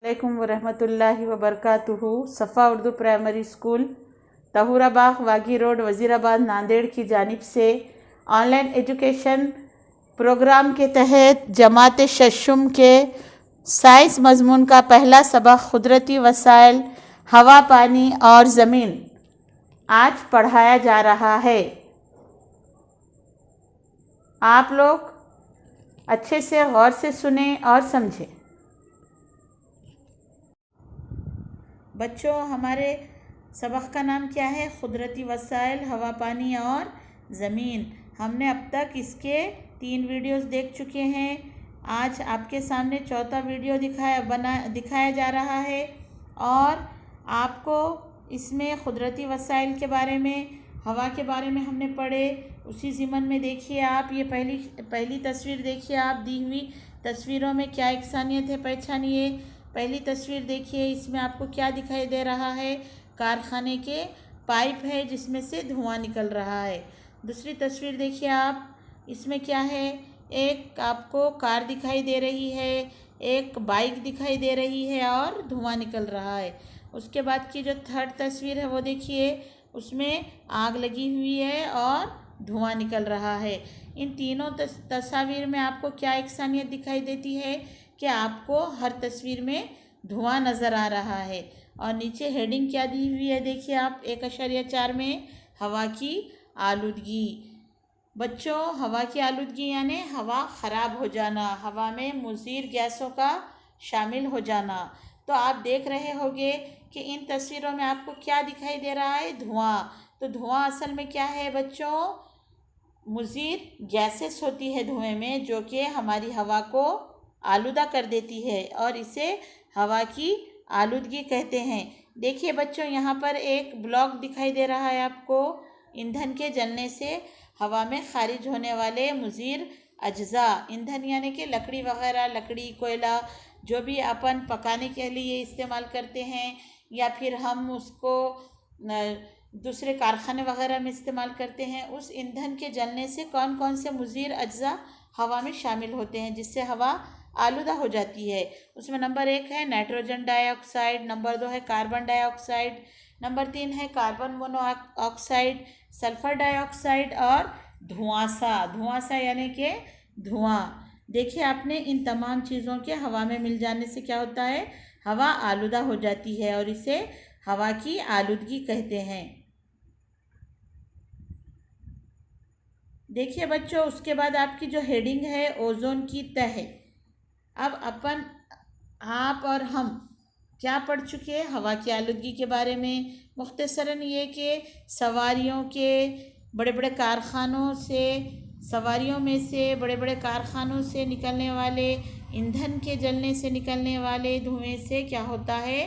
अलैकुम वरहमतुल्लाहि वबरकातुहू। सफ़ा Urdu primary school तहूराबाग वागी road Wazirabad Nanded की जानिब से ऑनलाइन एजुकेशन प्रोग्राम के तहत जमात शशुम के साइंस मज़मून का पहला सबक कुदरती वसाइल हवा, पानी और ज़मीन आज पढ़ाया जा रहा है। आप लोग अच्छे से गौर से सुने और समझें। बच्चों, हमारे सबक का नाम क्या है? कुदरती वसाइल हवा, पानी और ज़मीन। हमने अब तक इसके 3 वीडियोस देख चुके हैं। आज आपके सामने चौथा वीडियो दिखाया जा रहा है और आपको इसमें कुदरती वसाइल के बारे में, हवा के बारे में हमने पढ़े। उसी ज़िमन में देखिए आप ये पहली तस्वीर देखिए आप। दी हुई तस्वीरों में क्या इकसानियत है पहचानिए। पहली तस्वीर देखिए, इसमें आपको क्या दिखाई दे रहा है? कारखाने के पाइप है जिसमें से धुआं निकल रहा है। दूसरी तस्वीर देखिए आप, इसमें क्या है? एक आपको कार दिखाई दे रही है, एक बाइक दिखाई दे रही है और धुआं निकल रहा है। उसके बाद की जो थर्ड तस्वीर है वो देखिए, उसमें आग लगी हुई है और धुआं निकल रहा है। इन तीनों तस्वीर में आपको क्या इकसानियत दिखाई देती है कि आपको हर तस्वीर में धुआं नज़र आ रहा है। और नीचे हेडिंग क्या दी हुई है देखिए आप, 1.4 में हवा की आलूदगी। बच्चों, हवा की आलूदगी यानी हवा ख़राब हो जाना, हवा में मुज़र गैसों का शामिल हो जाना। तो आप देख रहे होंगे कि इन तस्वीरों में आपको क्या दिखाई दे रहा है? धुआं। तो धुआं असल में क्या है बच्चों? मुज़र गैसेस होती है धुएं में, जो कि हमारी हवा को आलूदा कर देती है और इसे हवा की आलूदगी कहते हैं। देखिए बच्चों, यहाँ पर एक ब्लॉक दिखाई दे रहा है आपको। ईंधन के जलने से हवा में खारिज होने वाले मुज़र अज्जा, ईंधन यानी कि लकड़ी वगैरह, लकड़ी, कोयला, जो भी अपन पकाने के लिए इस्तेमाल करते हैं या फिर हम उसको दूसरे कारखाने वगैरह में इस्तेमाल करते हैं, उस ईंधन के जलने से कौन कौन से मुज़र अज्जा हवा में शामिल होते हैं जिससे हवा आलूदा हो जाती है। उसमें नंबर 1 है नाइट्रोजन डाइऑक्साइड, नंबर 2 है कार्बन डाइऑक्साइड, नंबर 3 है कार्बन मोनोऑक्साइड, सल्फ़र डाइऑक्साइड और धुआंसा यानी कि धुआं। देखिए आपने, इन तमाम चीज़ों के हवा में मिल जाने से क्या होता है? हवा आलूदा हो जाती है और इसे हवा की आलूदगी कहते हैं। देखिए बच्चों, उसके बाद आपकी जो हेडिंग है ओजोन की तह। अब आप और हम क्या पढ़ चुके हैं हवा की आलूदगी के बारे में? मुख्तसरन ये कि सवारियों के बड़े बड़े कारखानों से, सवारियों में से बड़े बड़े कारखानों से निकलने वाले ईंधन के जलने से निकलने वाले धुएं से क्या होता है?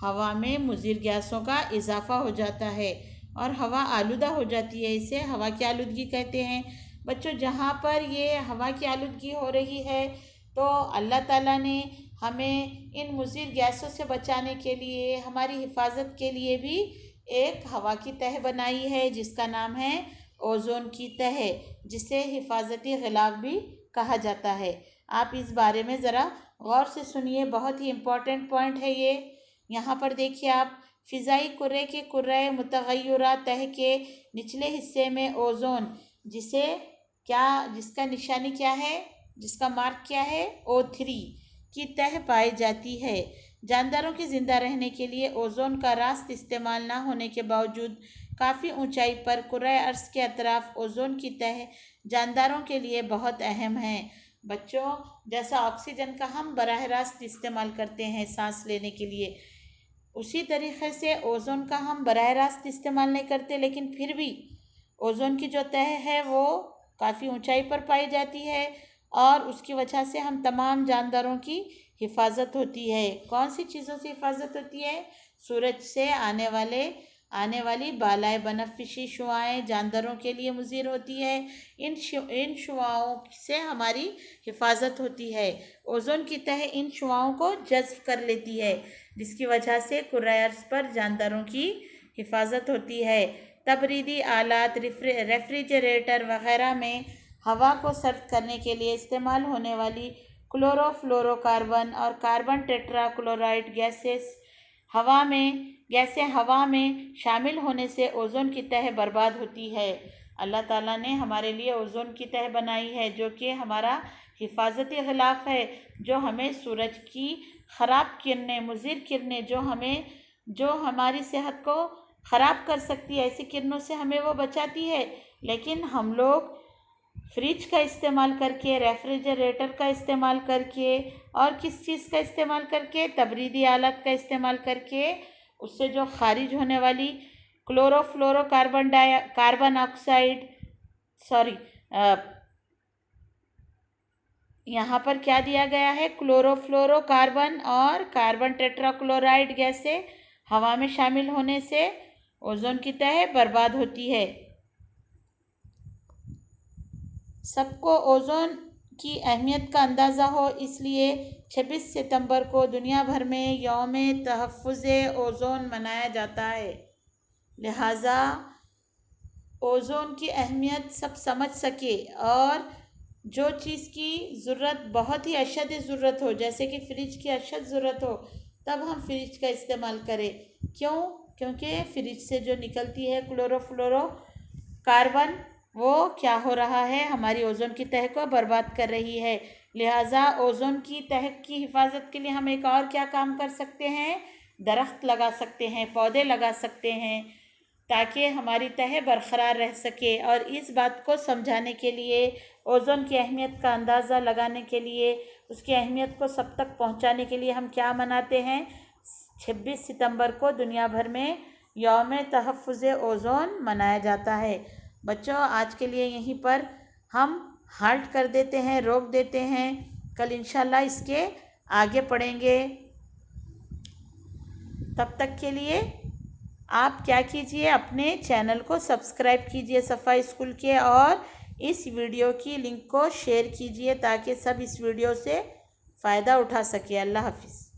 हवा में मुज़र गैसों का इजाफ़ा हो जाता है और हवा आलूदा हो जाती है। इसे हवा की आलूदगी कहते हैं। बच्चों, जहाँ पर ये हवा की आलूदगी हो रही है तो अल्लाह ताला ने हमें इन मुज़र गैसों से बचाने के लिए, हमारी हिफाजत के लिए भी एक हवा की तह बनाई है जिसका नाम है ओजोन की तह, जिसे हिफाजती ग़िलाफ़ भी कहा जाता है। आप इस बारे में ज़रा गौर से सुनिए, बहुत ही इम्पोर्टेंट पॉइंट है ये। यहाँ पर देखिए आप, फ़िज़ाई कुर्रे के कुर्रे मुतग़य्यरा तह के निचले हिस्से में ओजोन, जिसका निशानी क्या है, जिसका मार्क क्या है? O3 की तह पाई जाती है। जानदारों के ज़िंदा रहने के लिए ओजोन का रास्त इस्तेमाल ना होने के बावजूद काफ़ी ऊंचाई पर कुर्रे अर्ज़ के अतराफ़ ओजोन की तह जानदारों के लिए बहुत अहम है। बच्चों, जैसा ऑक्सीजन का हम बराह रास्त इस्तेमाल करते हैं सांस लेने के लिए, उसी तरीक़े से ओजोन का हम बराह रास्त इस्तेमाल नहीं करते, लेकिन फिर भी ओजोन की जो तह है वो काफ़ी ऊंचाई पर पाई जाती है और उसकी वजह से हम तमाम जानदारों की हिफाजत होती है। कौन सी चीज़ों से हिफाजत होती है? सूरज से आने वाली बालाए बनफ़िशी शुआएँ जानदारों के लिए मुज़र होती है। इन शुआओं से हमारी हिफाजत होती है। ओजोन की तह इन शुआओं को जज़्ब कर लेती है, जिसकी वजह से कुर्रे अर्ज़ पर जानदारों की हिफाजत होती है। तबरीदी आलात, रेफ्रिजरेटर वगैरह में हवा को सर्द करने के लिए इस्तेमाल होने वाली क्लोरोफ्लोरोकार्बन और कार्बन टेट्राक्लोराइड गैसें हवा में शामिल होने से ओज़ोन की तह बर्बाद होती है। अल्लाह ताला ने हमारे लिए ओज़ोन की तह बनाई है जो कि हमारा हिफाजती ग़िलाफ़ है, जो हमें सूरज की ख़राब किरणें, मुज़िर किरणें जो हमारी सेहत को ख़राब कर सकती है, ऐसी किरणों से हमें वो बचाती है। लेकिन हम लोग फ्रिज का इस्तेमाल करके, रेफ्रिजरेटर का इस्तेमाल करके और किस चीज़ का इस्तेमाल करके, तबरीदी आलत का इस्तेमाल करके उससे जो खारिज होने वाली कार्बन ऑक्साइड यहाँ पर क्या दिया गया है, क्लोरोफ्लोरोकार्बन और कार्बन टेट्राक्लोराइड गैसें हवा में शामिल होने से ओज़ोन की तह बर्बाद होती है। सबको ओज़ोन की अहमियत का अंदाज़ा हो, इसलिए 26 सितंबर को दुनिया भर में यौम तहफ़्फ़ुज़े ओज़ोन मनाया जाता है। लिहाजा ओज़ोन की अहमियत सब समझ सके और जो चीज़ की ज़रूरत बहुत ही अशद ज़रूरत हो, जैसे कि फ़्रिज की अशद ज़रूरत हो, तब हम फ्रिज का इस्तेमाल करें। क्यों? क्योंकि फ्रिज से जो निकलती है क्लोरोफ्लोरो कार्बन, वो क्या हो रहा है, हमारी ओज़ोन की तह को बर्बाद कर रही है। लिहाजा ओज़ोन की तह की हिफाजत के लिए हम एक और क्या काम कर सकते हैं, दरख्त लगा सकते हैं, पौधे लगा सकते हैं, ताकि हमारी तह बरकरार रह सके। और इस बात को समझाने के लिए, ओज़ोन की अहमियत का अंदाज़ा लगाने के लिए, उसकी अहमियत को सब तक पहुंचाने के लिए हम क्या मनाते हैं, 26 सितंबर को दुनिया भर में यौम तहफ़्फ़ुज़े ओज़ोन मनाया जाता है। बच्चों, आज के लिए यहीं पर हम हाल्ट कर देते हैं, रोक देते हैं। कल इंशाल्लाह इसके आगे पढ़ेंगे। तब तक के लिए आप क्या कीजिए, अपने चैनल को सब्सक्राइब कीजिए सफ़ा स्कूल के, और इस वीडियो की लिंक को शेयर कीजिए ताकि सब इस वीडियो से फ़ायदा उठा सके। अल्लाह हाफ़िज़।